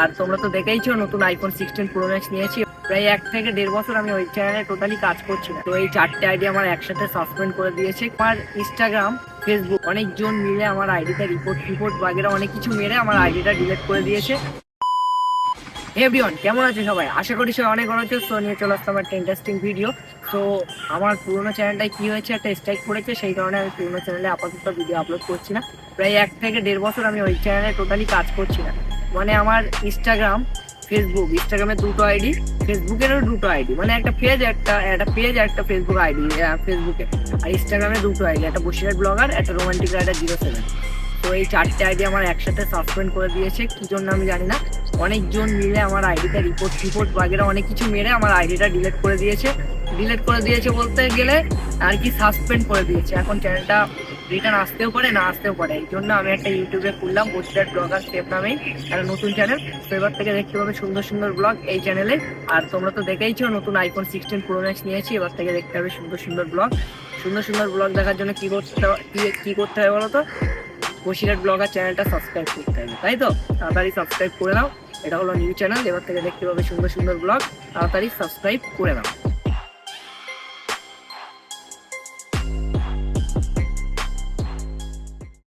আর তোমরা তো দেখেইছো নতুন আইফোন 16 প্রো ম্যাক্স নিয়েছি। প্রায় 1 থেকে 1.5 বছর আমি ওই চ্যানেলে টোটালি কাজ করছি না। তো এই 4টে আইডি আমার একসাথে সাসপেন্ড করে দিয়েছে। আমার ইনস্টাগ্রাম, ফেসবুক অনেকজন মিলে আমার আইডিটা রিপোর্ট বাগেরা অনেক কিছু মেরে আমার আইডিটা ডিলিট করে দিয়েছে। এভরিওয়ান, কেমন আছে সবাই? আশা করি সবাই অনেক ভালো আছে। সো নিয়ে চলে আসলাম একটা ইন্টারেস্টিং ভিডিও। তো আমার পুরোনো চ্যানেলটায় কি হয়েছে, একটা স্ট্রাইক পড়েছে, সেই কারণে আমি পুরোনো চ্যানেলে আপাতত ভিডিও আপলোড করছি না। প্রায় 1 থেকে 1.5 বছর আমি ওই চ্যানেলে টোটালি কাজ করছি না। মানে আমার ইনস্টাগ্রাম, ফেসবুক, ইনস্টাগ্রামে 2টো আইডি, ফেসবুকেরও 2টো আইডি, মানে একটা পেজ একটা ফেসবুক আইডি ফেসবুকে, আর ইনস্টাগ্রামে 2টো আইডি, একটা বসিরহাট ব্লগার, একটা রোমান্টিক রাইডার 07। তো এই 4টে আইডি আমার একসাথে সাসপেন্ড করে দিয়েছে, কি জন্য আমি জানি না। অনেকজন মিলে আমার আইডিটা রিপোর্ট বাগেরা অনেক কিছু মেরে আমার আইডিটা ডিলিট করে দিয়েছে বলতে গেলে আর কি, সাসপেন্ড করে দিয়েছে। এখন চ্যানেলটা রিটার্ন আসতেও পারে, না আসতেও পারে। এই জন্য আমি একটা ইউটিউবে খুললাম বসিরহাট ব্লগার সেফ নামেই একটা নতুন চ্যানেল। তো এবার থেকে দেখতে পাবে সুন্দর সুন্দর ব্লগ এই চ্যানেলে। আর তোমরা তো দেখেইছো নতুন আইফোন 16 প্রো ম্যাক্স নিয়েছি, এবার থেকে দেখতে হবে সুন্দর সুন্দর ব্লগ দেখার জন্য কি করতে হবে বলো তো? বসিরহাট ব্লগার চ্যানেলটা সাবস্ক্রাইব করতে হবে, তাই তো? তাড়াতাড়ি সাবস্ক্রাইব করে নাও। এটা হলো নিউ চ্যানেল, এবার থেকে দেখতে পাবে সুন্দর সুন্দর ব্লগ। তাড়াতাড়ি সাবস্ক্রাইব করে নাও।